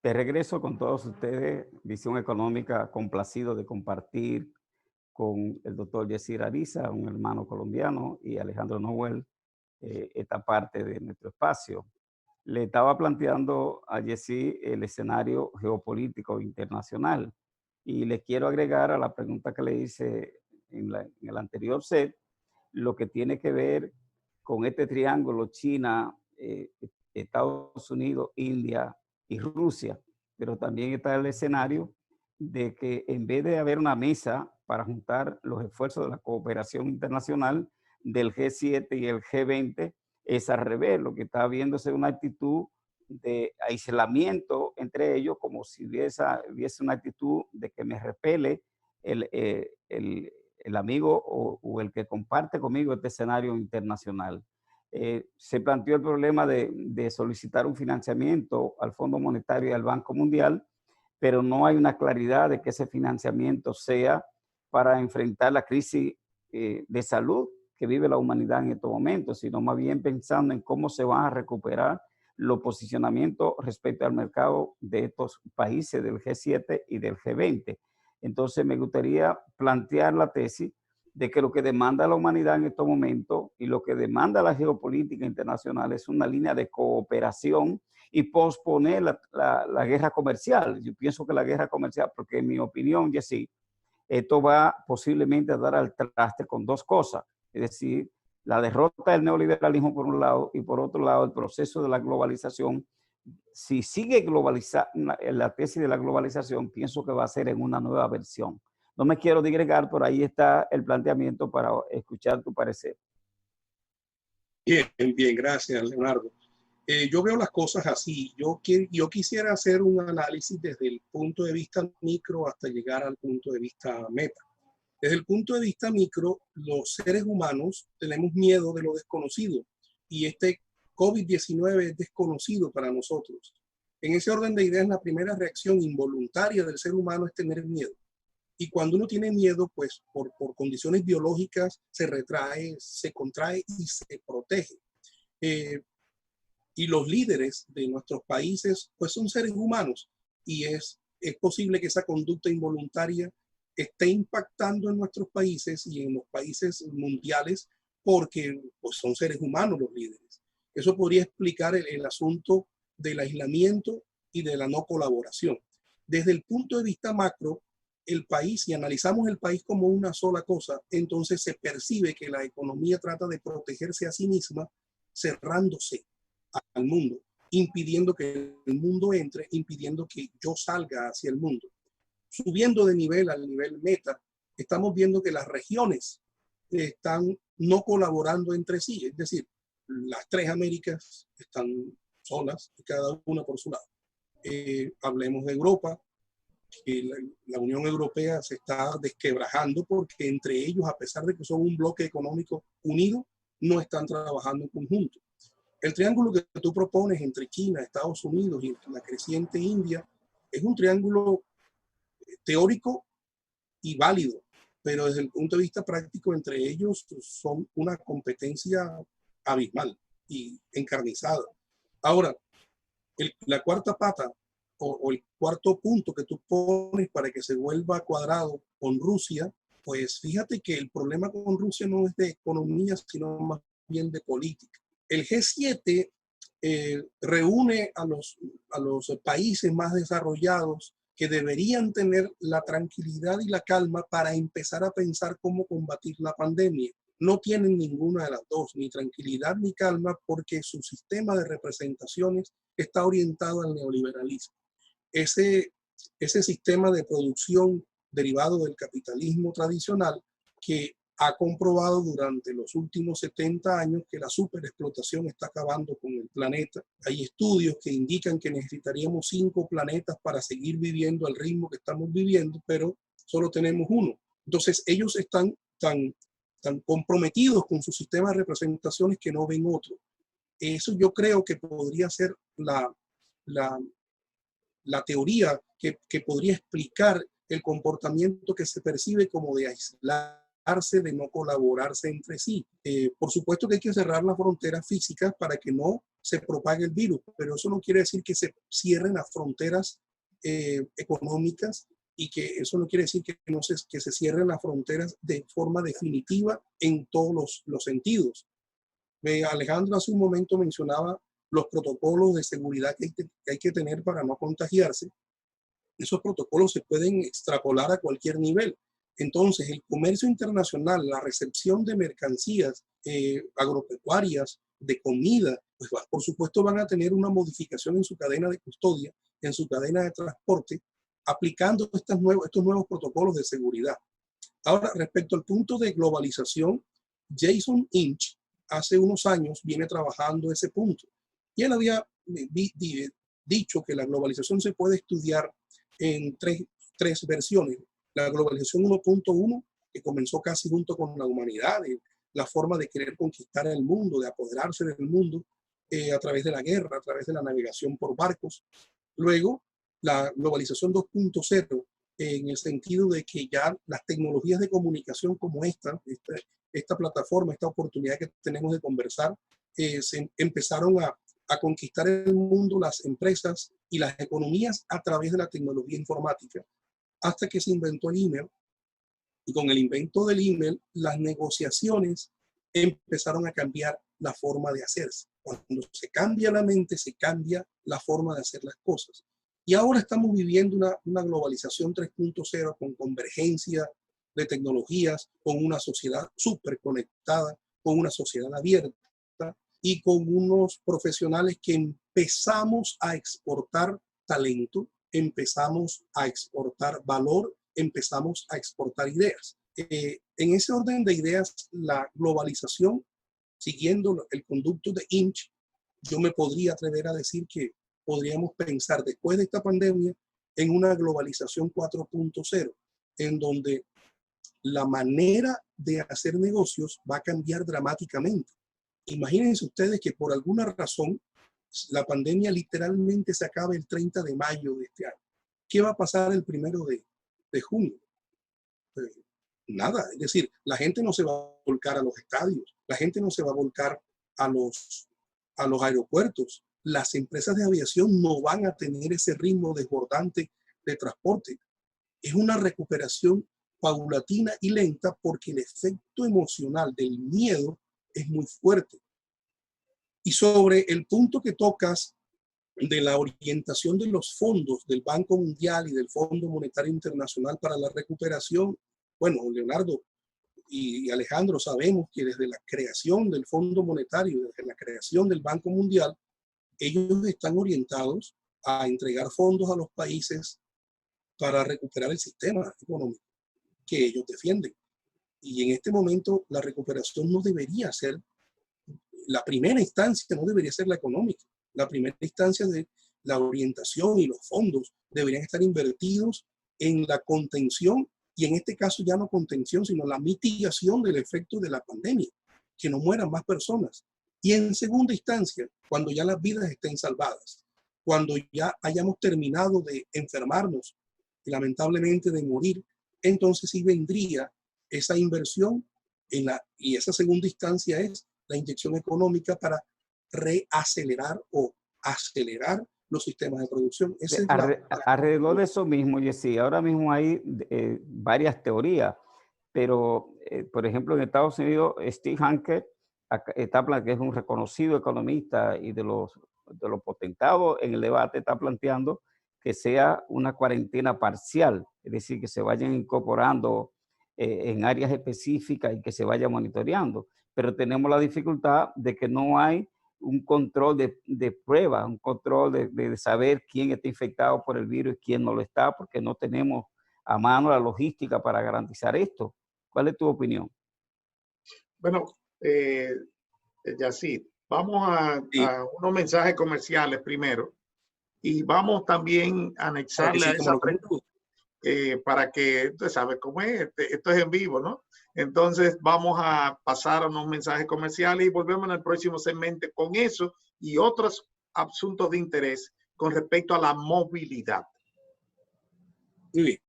De regreso con todos ustedes, Visión Económica, complacido de compartir con el doctor Yesir Ariza, un hermano colombiano, y Alejandro Noel, esta parte de nuestro espacio. Le estaba planteando a Yesir el escenario geopolítico internacional y le quiero agregar a la pregunta que le hice en el anterior set, lo que tiene que ver con este triángulo China, Estados Unidos, India y Rusia, pero también está el escenario de que en vez de haber una mesa para juntar los esfuerzos de la cooperación internacional del G7 y el G20, es al revés, lo que está viéndose una actitud de aislamiento entre ellos, como si hubiese una actitud de que me repele el amigo o el que comparte conmigo este escenario internacional. Se planteó el problema de solicitar un financiamiento al Fondo Monetario y al Banco Mundial, pero no hay una claridad de que ese financiamiento sea para enfrentar la crisis de salud que vive la humanidad en estos momentos, sino más bien pensando en cómo se van a recuperar los posicionamientos respecto al mercado de estos países del G7 y del G20. Entonces me gustaría plantear la tesis de que lo que demanda la humanidad en estos momentos y lo que demanda la geopolítica internacional es una línea de cooperación y posponer la guerra comercial. Yo pienso que la guerra comercial, porque en mi opinión, Jessy, esto va posiblemente a dar al traste con dos cosas, es decir, la derrota del neoliberalismo por un lado y por otro lado el proceso de la globalización. Si sigue la tesis de la globalización, pienso que va a ser en una nueva versión. No me quiero digregar, por ahí está el planteamiento para escuchar tu parecer. Bien, bien, gracias, Leonardo. Yo veo las cosas así. Yo quisiera hacer un análisis desde el punto de vista micro hasta llegar al punto de vista meta. Desde el punto de vista micro, los seres humanos tenemos miedo de lo desconocido y este COVID-19 es desconocido para nosotros. En ese orden de ideas, la primera reacción involuntaria del ser humano es tener miedo. Y cuando uno tiene miedo, pues por condiciones biológicas se retrae, se contrae y se protege. Y los líderes de nuestros países, pues son seres humanos y es posible que esa conducta involuntaria esté impactando en nuestros países y en los países mundiales porque pues, son seres humanos los líderes. Eso podría explicar el asunto del aislamiento y de la no colaboración. Desde el punto de vista macro, el país, si analizamos el país como una sola cosa, entonces se percibe que la economía trata de protegerse a sí misma cerrándose al mundo, impidiendo que el mundo entre, impidiendo que yo salga hacia el mundo. Subiendo de nivel al nivel meta, estamos viendo que las regiones están no colaborando entre sí, es decir, las tres Américas están solas, cada una por su lado. Hablemos de Europa, que la Unión Europea se está desquebrajando porque entre ellos, a pesar de que son un bloque económico unido, no están trabajando en conjunto. El triángulo que tú propones entre China, Estados Unidos y la creciente India es un triángulo teórico y válido, pero desde el punto de vista práctico entre ellos son una competencia abismal y encarnizada. Ahora, la cuarta pata o el cuarto punto que tú pones para que se vuelva cuadrado con Rusia, pues fíjate que el problema con Rusia no es de economía, sino más bien de política. El G7 reúne a los países más desarrollados que deberían tener la tranquilidad y la calma para empezar a pensar cómo combatir la pandemia. No tienen ninguna de las dos, ni tranquilidad ni calma, porque su sistema de representaciones está orientado al neoliberalismo. Ese sistema de producción derivado del capitalismo tradicional que ha comprobado durante los últimos 70 años que la superexplotación está acabando con el planeta. Hay estudios que indican que necesitaríamos 5 planetas para seguir viviendo al ritmo que estamos viviendo, pero solo tenemos uno. Entonces ellos están tan comprometidos con su sistema de representaciones que no ven otro. Eso yo creo que podría ser la teoría que podría explicar el comportamiento que se percibe como de aislarse, de no colaborarse entre sí. Por supuesto que hay que cerrar las fronteras físicas para que no se propague el virus, pero eso no quiere decir que se cierren las fronteras económicas y que eso no quiere decir que se cierren las fronteras de forma definitiva en todos los sentidos. Alejandro hace un momento mencionaba los protocolos de seguridad que hay que tener para no contagiarse. Esos protocolos se pueden extrapolar a cualquier nivel. Entonces, el comercio internacional, la recepción de mercancías agropecuarias, de comida, pues por supuesto van a tener una modificación en su cadena de custodia, en su cadena de transporte, aplicando estos nuevos protocolos de seguridad. Ahora, respecto al punto de globalización, Jason Inch hace unos años viene trabajando ese punto. Y él había dicho que la globalización se puede estudiar en tres versiones. La globalización 1.1, que comenzó casi junto con la humanidad, la forma de querer conquistar el mundo, de apoderarse del mundo a través de la guerra, a través de la navegación por barcos. Luego, la globalización 2.0, en el sentido de que ya las tecnologías de comunicación como esta plataforma, esta oportunidad que tenemos de conversar, se empezaron a conquistar el mundo, las empresas y las economías a través de la tecnología informática, hasta que se inventó el email. Y con el invento del email, las negociaciones empezaron a cambiar la forma de hacerse. Cuando se cambia la mente, se cambia la forma de hacer las cosas. Y ahora estamos viviendo una globalización 3.0 con convergencia de tecnologías, con una sociedad súper conectada, con una sociedad abierta y con unos profesionales que empezamos a exportar talento, empezamos a exportar valor, empezamos a exportar ideas. En ese orden de ideas, la globalización, siguiendo el conducto de Inch, yo me podría atrever a decir que podríamos pensar después de esta pandemia en una globalización 4.0, en donde la manera de hacer negocios va a cambiar dramáticamente. Imagínense ustedes que por alguna razón la pandemia literalmente se acaba el 30 de mayo de este año. ¿Qué va a pasar el 1 de junio? Nada, es decir, la gente no se va a volcar a los estadios, la gente no se va a volcar a los aeropuertos, las empresas de aviación no van a tener ese ritmo desbordante de transporte. Es una recuperación paulatina y lenta porque el efecto emocional del miedo es muy fuerte. Y sobre el punto que tocas de la orientación de los fondos del Banco Mundial y del Fondo Monetario Internacional para la recuperación, bueno, Leonardo y Alejandro, sabemos que desde la creación del Fondo Monetario, desde la creación del Banco Mundial, ellos están orientados a entregar fondos a los países para recuperar el sistema económico que ellos defienden. Y en este momento la recuperación no debería ser, la primera instancia no debería ser la económica. La primera instancia de la orientación y los fondos deberían estar invertidos en la contención, y en este caso ya no contención, sino la mitigación del efecto de la pandemia, que no mueran más personas. Y en segunda instancia, cuando ya las vidas estén salvadas, cuando ya hayamos terminado de enfermarnos y lamentablemente de morir, entonces sí vendría esa inversión y esa segunda instancia es la inyección económica para reacelerar o acelerar los sistemas de producción. Alrededor de eso mismo, Jessy, ahora mismo hay varias teorías, pero por ejemplo en Estados Unidos, Steve Hanke, que es un reconocido economista y de los potentados en el debate, está planteando que sea una cuarentena parcial, es decir, que se vayan incorporando en áreas específicas y que se vaya monitoreando. Pero tenemos la dificultad de que no hay un control de prueba, un control de saber quién está infectado por el virus y quién no lo está, porque no tenemos a mano la logística para garantizar esto. ¿Cuál es tu opinión? Bueno, Yacid, vamos a unos mensajes comerciales primero y vamos también a anexarle a esa pregunta para que usted sabe cómo es, esto es en vivo, ¿no? Entonces vamos a pasar a unos mensajes comerciales y volvemos en el próximo segmento con eso y otros asuntos de interés con respecto a la movilidad. Muy bien.